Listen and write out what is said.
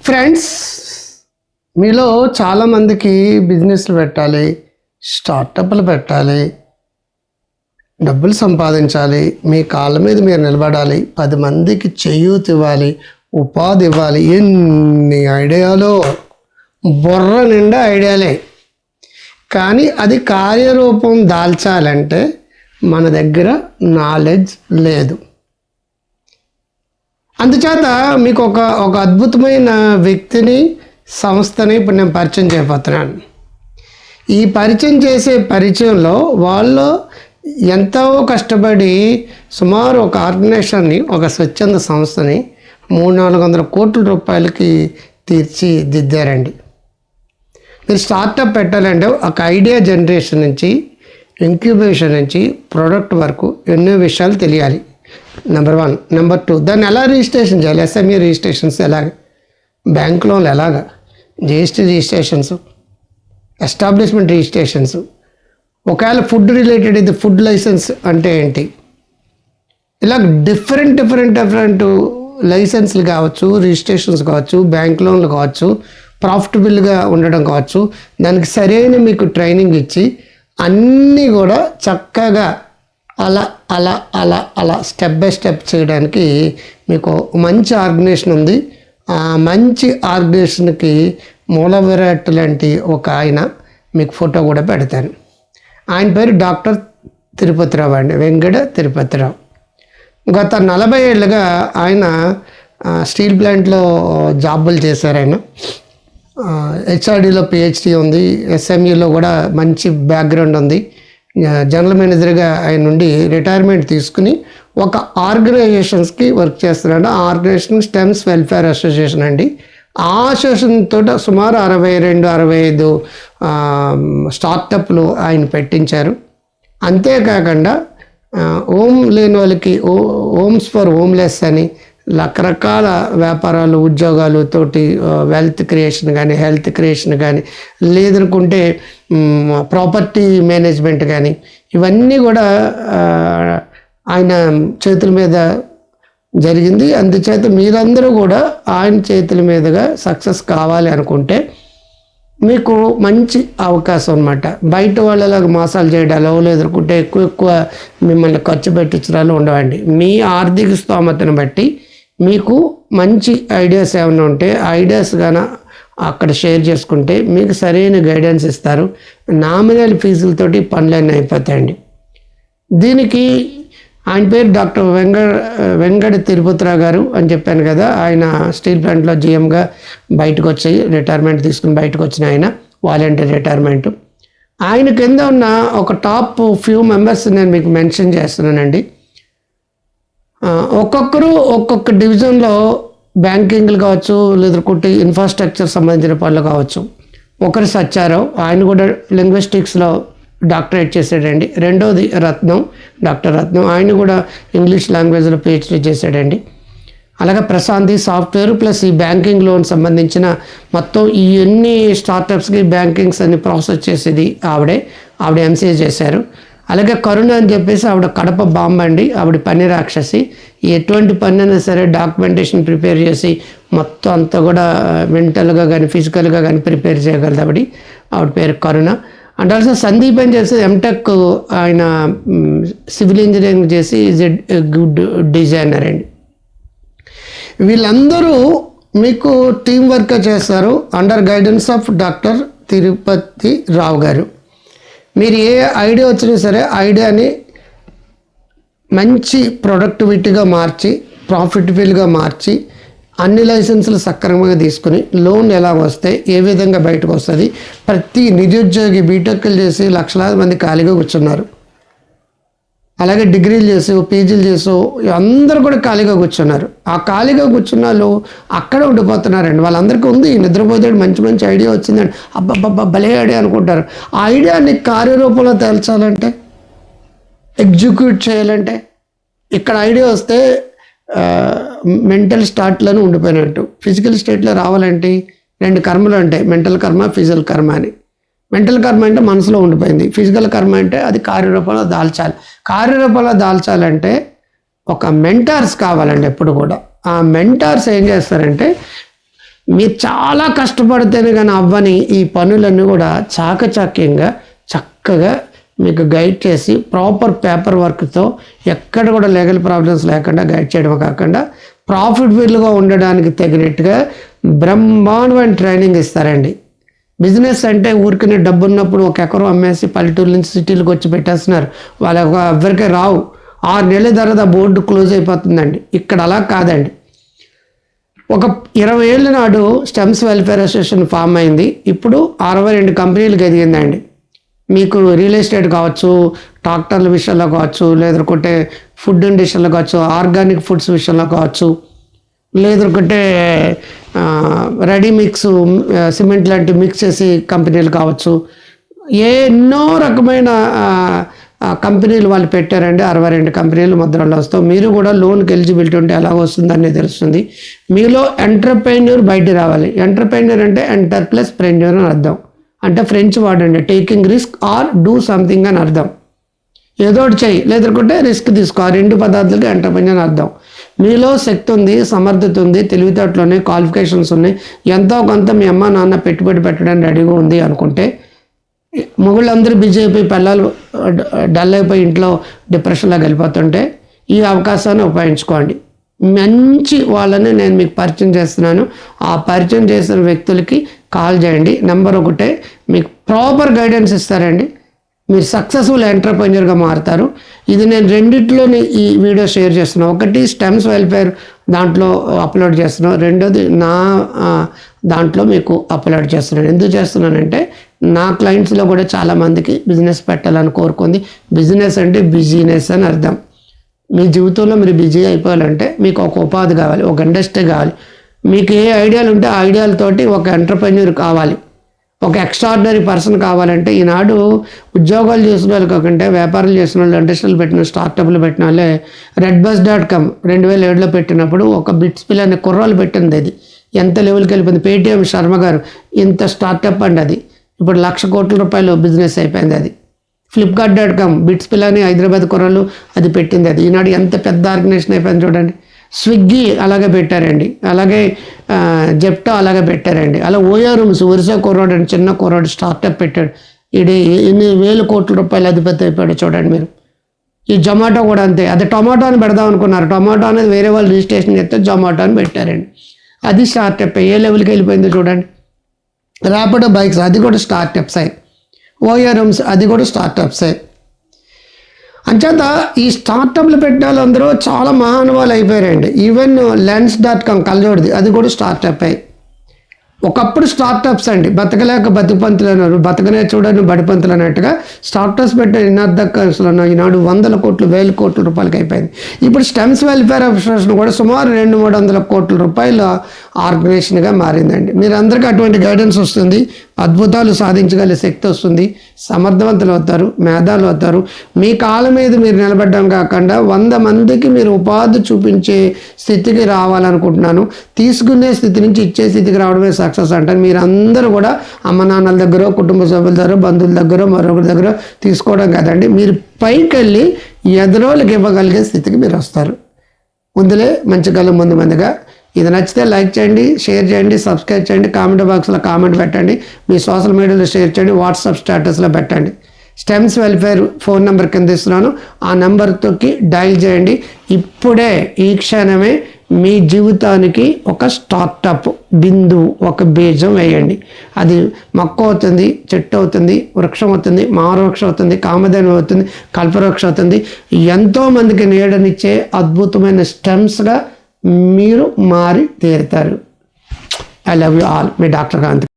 Friends, మీలో చాలామందికి బిజినెస్లు పెట్టాలి, స్టార్టప్లు పెట్టాలి, డబ్బులు సంపాదించాలి, మీ కాళ్ళ మీద మీరు నిలబడాలి, 10 మందికి చేయూత ఇవ్వాలి, ఉపాధి ఇవ్వాలి. ఎన్ని ఐడియాలో, బుర్ర నిండా ఐడియాలే. కానీ అది కార్యరూపం దాల్చాలంటే మన దగ్గర నాలెడ్జ్ లేదు. అందుచేత మీకు ఒక అద్భుతమైన వ్యక్తిని, సంస్థని ఇప్పుడు నేను పరిచయం చేయబోతున్నాను. ఈ పరిచయం చేసే పరిచయంలో వాళ్ళు ఎంతో కష్టపడి సుమారు ఒక ఆర్గనైజేషన్ని, ఒక స్వచ్ఛంద సంస్థని 300-400 కోట్ల రూపాయలకి తీర్చిదిద్దారండి. మీరు స్టార్టప్ పెట్టాలంటే ఒక ఐడియా జనరేషన్ నుంచి, ఇంక్యుబేషన్ నుంచి ప్రొడక్ట్ వరకు ఎన్నో విషయాలు తెలియాలి. నెంబర్ 1. నెంబర్ 2, దాన్ని ఎలా రిజిస్ట్రేషన్ చేయాలి? ఎస్ఎంఈ రిజిస్ట్రేషన్స్ ఎలాగ, బ్యాంక్ లోన్లు ఎలాగా, జిఎస్టీ రిజిస్ట్రేషన్స్, ఎస్టాబ్లిష్మెంట్ రిజిస్ట్రేషన్స్, ఒకవేళ ఫుడ్ రిలేటెడ్ అయితే ఫుడ్ లైసెన్స్ అంటే ఏంటి, ఇలా డిఫరెంట్ లైసెన్స్లు కావచ్చు, రిజిస్ట్రేషన్స్ కావచ్చు, బ్యాంక్ లోన్లు కావచ్చు, ప్రాఫిటబుల్గా ఉండడం కావచ్చు, దానికి సరైన మీకు ట్రైనింగ్ ఇచ్చి అన్నీ కూడా చక్కగా అలా స్టెప్ బై స్టెప్ చేయడానికి మీకు మంచి ఆర్గనైజేషన్ ఉంది. ఆ మంచి ఆర్గనైజేషన్కి మూల విరాట్ లాంటి ఒక ఆయన మీకు ఫోటో కూడా పెడతాను. ఆయన పేరు డాక్టర్ తిరుపతిరావు అండి, వెంకట తిరుపతిరావు. గత 40 ఏళ్ళుగా ఆయన స్టీల్ ప్లాంట్లో జాబులు చేశారు. ఆయన హెచ్ఆర్డీలో పిహెచ్డి ఉంది, ఎస్ఎంఈలో కూడా మంచి బ్యాక్గ్రౌండ్ ఉంది. జనరల్ మేనేజర్గా ఆయన నుండి రిటైర్మెంట్ తీసుకుని ఒక ఆర్గనైజేషన్స్కి వర్క్ చేస్తున్నాడు. ఆ ఆర్గనైజేషన్ స్టెమ్స్ వెల్ఫేర్ అసోసియేషన్ అండి. ఆ అసోసియేషన్ తోట సుమారు 62-65 స్టార్టప్లు ఆయన పెట్టించారు. అంతేకాకుండా హోమ్ లేని వాళ్ళకి హోమ్స్ ఫర్ హోమ్లెస్ అని రకరకాల వ్యాపారాలు, ఉద్యోగాలు తోటి వెల్త్ క్రియేషన్ కానీ, హెల్త్ క్రియేషన్ కానీ, లేదనుకుంటే ప్రాపర్టీ మేనేజ్మెంట్ కానీ, ఇవన్నీ కూడా ఆయన చేతుల మీద జరిగింది. అందుచేత మీరందరూ కూడా ఆయన చేతుల మీదుగా సక్సెస్ కావాలి అనుకుంటే మీకు మంచి అవకాశం అన్నమాట. బయట వాళ్ళలాగా మోసాలు చేయడాలో, లేదనుకుంటే ఎక్కువ మిమ్మల్ని ఖర్చు పెట్టించడాలు ఉండవండి. మీ ఆర్థిక స్తోమతను బట్టి మీకు మంచి ఐడియాస్ ఏమైనా ఉంటే ఐడియాస్ కానీ అక్కడ షేర్ చేసుకుంటే మీకు సరైన గైడెన్స్ ఇస్తారు. నామినల్ ఫీజులతోటి పనులన్నీ అయిపోతాయండి. దీనికి ఆయన పేరు డాక్టర్ వెంకట తిరుపతిరావు గారు అని చెప్పాను కదా. ఆయన స్టీల్ ప్లాంట్లో జిఎంగా బయటకు వచ్చి రిటైర్మెంట్ తీసుకుని బయటకు వచ్చిన ఆయన, వాలంటీర్ రిటైర్మెంట్. ఆయన కింద ఉన్న ఒక టాప్ ఫ్యూ మెంబర్స్ నేను మీకు మెన్షన్ చేస్తున్నానండి. ఒక్కొక్కరు ఒక్కొక్క డివిజన్లో బ్యాంకింగ్లు కావచ్చు, లేదంటే ఇన్ఫ్రాస్ట్రక్చర్ సంబంధించిన పనులు కావచ్చు. ఒకరు సచ్చారావు, ఆయన కూడా లింగ్విస్టిక్స్లో డాక్టరేట్ చేశాడండి. రెండోది డాక్టర్ రత్నం, ఆయన కూడా ఇంగ్లీష్ లాంగ్వేజ్లో పిహెచ్డీ చేశాడండి. అలాగే ప్రశాంతి సాఫ్ట్వేర్ ప్లస్ ఈ బ్యాంకింగ్ లోన్ సంబంధించిన మొత్తం ఈ ఎన్ని స్టార్టప్స్కి బ్యాంకింగ్స్ అన్ని ప్రాసెస్ చేసేది ఆవిడ ఎంసీఏ చేశారు. అలాగే కరుణ అని చెప్పేసి ఆవిడ కడప బాంబ అండి. ఆవిడ పని రాక్షసి. ఎటువంటి పని అయినా సరే డాక్యుమెంటేషన్ ప్రిపేర్ చేసి మొత్తం అంతా కూడా మెంటల్గా కానీ ఫిజికల్గా కానీ ప్రిపేర్ చేయగలదు ఆవిడ పేరు కరుణ. అండ్ ఆల్సో సందీప్ అని చేసి ఎంటెక్, ఆయన సివిల్ ఇంజనీరింగ్ చేసి ఈజ్ ఎ గుడ్ డిజైనర్ అండి. వీళ్ళందరూ మీకు టీం వర్క్ చేస్తారు under guidance of doctor Tirupati Rao గారు. మీరు ఏ ఐడియా వచ్చినా సరే ఐడియాని మంచి ప్రొడక్టివిటీగా మార్చి, ప్రాఫిటబుల్గా మార్చి, అన్ని లైసెన్సులు సక్రమంగా తీసుకుని లోన్ ఎలా వస్తే ఏ విధంగా బయటకు వస్తుంది. ప్రతి నిరుద్యోగి బీటెక్లు చేసి లక్షలాది మంది ఖాళీగా కూర్చున్నారు. అలాగే డిగ్రీలు చేసి పీజీలు చేసి అందరూ కూడా ఖాళీగా కూర్చున్నారు. ఆ ఖాళీగా కూర్చున్న వాళ్ళు అక్కడ ఉండిపోతున్నారండి. వాళ్ళందరికీ ఉంది, నిద్రపోతాడు, మంచి ఐడియా వచ్చిందండి, అబ్బబ్బబ్బా భలే ఐడియా అనుకుంటారు. ఆ ఐడియాని కార్యరూపంలో తేల్చాలంటే, ఎగ్జిక్యూట్ చేయాలంటే, ఇక్కడ ఐడియా వస్తే మెంటల్ స్టార్ట్లను ఉండిపోయినట్టు. ఫిజికల్ స్టేట్లో రావాలంటే 2 కర్మలు ఉంటాయి, మెంటల్ కర్మ, ఫిజికల్ కర్మ అని. మెంటల్ కర్మ అంటే మనసులో ఉండిపోయింది, ఫిజికల్ కర్మ అంటే అది కార్యరూపంలో దాల్చాలి. కార్యరూపంలో దాల్చాలంటే ఒక మెంటార్స్ కావాలండి ఎప్పుడు కూడా. ఆ మెంటార్స్ ఏం చేస్తారంటే మీరు చాలా కష్టపడితేనే కానీ అవ్వని ఈ పనులన్నీ కూడా చాకచక్యంగా చక్కగా మీకు గైడ్ చేసి ప్రాపర్ పేపర్ వర్క్తో ఎక్కడ కూడా లీగల్ ప్రాబ్లమ్స్ లేకుండా గైడ్ చేయడం కాకుండా ప్రాఫిటబుల్గా ఉండడానికి తగినట్టుగా బ్రహ్మాండమైన ట్రైనింగ్ ఇస్తారండి. బిజినెస్ అంటే ఊరికనే డబ్బు ఉన్నప్పుడు ఒక ఎకరం అమ్మేసి పల్లెటూరు నుంచి సిటీలకు వచ్చి పెట్టేస్తున్నారు. వాళ్ళ ఎవరికీ రావు. 6 నెలల తర్వాత బోర్డు క్లోజ్ అయిపోతుందండి. ఇక్కడ అలా కాదండి. ఒక 20 ఏళ్ళ నాడు స్టెమ్స్ వెల్ఫేర్ అసోసియేషన్ ఫామ్ అయింది. ఇప్పుడు 62 కంపెనీలకు ఎదిగిందండి. మీకు రియల్ ఎస్టేట్ కావచ్చు, ట్రాక్టర్ల విషయంలో కావచ్చు, లేదంటే ఫుడ్ ఇండస్ట్రీలో కావచ్చు, ఆర్గానిక్ ఫుడ్స్ విషయంలో కావచ్చు, లేదంటే రెడీ మిక్స్ సిమెంట్ లాంటి మిక్స్ చేసి కంపెనీలు కావచ్చు, ఎన్నో రకమైన కంపెనీలు వాళ్ళు పెట్టారండి. 62 కంపెనీలు ముద్రలో వస్తాం. మీరు కూడా లోన్కి ఎలిజిబిలిటీ ఉంటే ఎలా వస్తుందని తెలుస్తుంది. మీలో ఎంటర్ప్రెన్యూర్ బయట రావాలి. ఎంటర్ప్రెన్యూర్ అంటే ఎంటర్ ప్లస్ ప్రెన్యూర్ అని అర్థం. అంటే ఫ్రెంచ్ వర్డ్ అండి. Taking risk or do something అని అర్థం. ఏదో ఒకటి చెయ్యి, లేదంటే రిస్క్ తీసుకో. ఆ 2 పదార్థాలకి ఎంటర్ప్రెన్యూర్ అని అర్థం. మీలో శక్తి ఉంది, సమర్థత ఉంది, తెలివితేటలు ఉన్నాయి, క్వాలిఫికేషన్స్ ఉన్నాయి, ఎంతో కొంత మీ అమ్మ నాన్న పెట్టుబడి పెట్టడానికి రెడీగా ఉంది అనుకుంటే, మొగుళ్ళందరూ బిజీ అయిపోయి పిల్లలు డల్ అయిపోయి ఇంట్లో డిప్రెషన్లోకి వెళ్ళిపోతుంటే ఈ అవకాశాన్ని ఉపయోగించుకోండి. మంచి వాళ్ళని నేను మీకు పరిచయం చేస్తున్నాను. ఆ పరిచయం చేసిన వ్యక్తులకి కాల్ చేయండి. నెంబర్ 1 మీకు ప్రాపర్ గైడెన్స్ ఇస్తారండి. మీరు సక్సెస్ఫుల్ ఎంటర్ప్రెన్యూర్గా మారుతారు. ఇది నేను రెండిట్లోని ఈ వీడియో షేర్ చేస్తున్నాను. ఒకటి స్టెమ్స్ వెల్ఫేర్ దాంట్లో అప్లోడ్ చేస్తున్నాను, రెండోది నా దాంట్లో మీకు అప్లోడ్ చేస్తున్నాను. ఎందుకు చేస్తున్నానంటే నా క్లయింట్స్లో కూడా చాలామందికి బిజినెస్ పెట్టాలని కోరుకుంది. బిజినెస్ అంటే బిజినెస్ అని అర్థం. మీ జీవితంలో మీరు బిజీ అయిపోవాలంటే మీకు ఒక ఉపాధి కావాలి, ఒక ఇండస్ట్రీ కావాలి. మీకు ఏ ఐడియాలు ఉంటే ఆ ఐడియాలతోటి ఒక ఎంటర్ప్రెన్యూర్ కావాలి, ఒక ఎక్స్ట్రాడినరీ పర్సన్ కావాలంటే ఈనాడు ఉద్యోగాలు చేసిన వాళ్ళు కాకుండా వ్యాపారాలు చేసిన వాళ్ళు, ఇండస్ట్రీలు పెట్టిన స్టార్టప్లు పెట్టిన వాళ్ళే redbus.com 2007లో పెట్టినప్పుడు ఒక బిట్స్పిల్ అనే కుర్రాలు పెట్టింది. అది ఎంత లెవెల్కి వెళ్ళిపోయింది. పేటిఎం శర్మ గారు ఇంత స్టార్టప్ అండి. అది ఇప్పుడు 1,00,000 కోట్ల రూపాయలు బిజినెస్ అయిపోయింది. అది flipkart.com బిట్స్పిల్ అని హైదరాబాద్ కుర్రాలు అది పెట్టింది. అది ఈనాడు ఎంత పెద్ద ఆర్గనైజేషన్ అయిపోయింది చూడండి. స్విగ్గీ అలాగే పెట్టారండి, అలాగే జెప్టో అలాగే పెట్టారండి. అలా ఓయో రూమ్స్ వరుస కుర్రాడు అని చిన్న కుర్రాడు స్టార్టప్ పెట్టాడు. ఇది ఎన్ని వేల కోట్ల రూపాయలు అధిపతి అయిపోయాడు చూడండి మీరు. ఈ జొమాటో కూడా అంతే. అది టొమాటో అని పెడదాం అనుకున్నారు. టొమాటో అనేది వేరే వాళ్ళు రిజిస్ట్రేషన్ చేస్తే జొమాటో అని పెట్టారండి. అది స్టార్టప్ ఏ లెవెల్కి వెళ్ళిపోయిందో చూడండి. ర్యాపిడో బైక్స్ అది కూడా స్టార్టప్స్ అయ్యి. ఓయో రూమ్స్ అది కూడా స్టార్టప్స్ అయ్యి. అంచేత ఈ స్టార్టప్లు పెట్టిన వాళ్ళందరూ చాలా మహానుభావులు అయిపోయారండి. ఈవెన్ lens.com కళ్ళజోడిది అది కూడా స్టార్టప్ అయ్యి. ఒకప్పుడు స్టార్టప్స్ అండి, బతకలేక బతుకుపంతులు అన్నారు, బతకనే చూడని బడిపంతులు అన్నట్టుగా స్టార్టప్స్ పెట్టే నినాదకలు ఈనాడు 100 కోట్లు 1000 కోట్ల రూపాయలకి అయిపోయింది. ఇప్పుడు స్టెమ్స్ వెల్ఫేర్ అసోసియేషన్ కూడా సుమారు 200-300 కోట్ల రూపాయల ఆర్గనైజేషన్గా మారిందండి. మీరందరికీ అటువంటి గైడెన్స్ వస్తుంది, అద్భుతాలు సాధించగల శక్తి వస్తుంది, సమర్థవంతులు అవుతారు, మేధాలు అవుతారు. మీ కాళ్ళ మీద మీరు నిలబడడం కాకుండా 100 మందికి మీరు ఉపాధి చూపించే స్థితికి రావాలనుకుంటున్నాను. తీసుకునే స్థితి నుంచి ఇచ్చే స్థితికి రావడమే సక్సెస్ అంటారు. మీరు అందరూ కూడా అమ్మ నాన్నల దగ్గర, కుటుంబ సభ్యుల దగ్గర, బంధువుల దగ్గర, మరొకరి దగ్గర తీసుకోవడం కాదండి. మీరు పైకి వెళ్ళి ఎదురోళ్ళకి ఇవ్వగలిగే స్థితికి మీరు వస్తారు. ముందులే మంచి కళ్ళు ముందుగా. ఇది నచ్చితే లైక్ చేయండి, షేర్ చేయండి, సబ్స్క్రైబ్ చేయండి, కామెంట్ బాక్స్లో కామెంట్ పెట్టండి, మీ సోషల్ మీడియాలో షేర్ చేయండి, వాట్సాప్ స్టేటస్లో పెట్టండి. స్టెమ్స్ వెల్ఫేర్ ఫోన్ నెంబర్ కింద ఇస్తున్నాను. ఆ నెంబర్తోకి డైల్ చేయండి. ఇప్పుడే ఈ క్షణమే మీ జీవితానికి ఒక స్టార్టప్ బిందువు, ఒక బీజం వేయండి. అది మొక్క అవుతుంది, చెట్టు అవుతుంది, వృక్షం అవుతుంది, మావృక్షం అవుతుంది, కామధేను అవుతుంది, కల్పవృక్షం అవుతుంది. ఎంతోమందికి నీడనిచ్చే అద్భుతమైన స్టెమ్స్గా మీరు మారి తీరుతారు. I love you all. మీ డాక్టర్ కాంతి.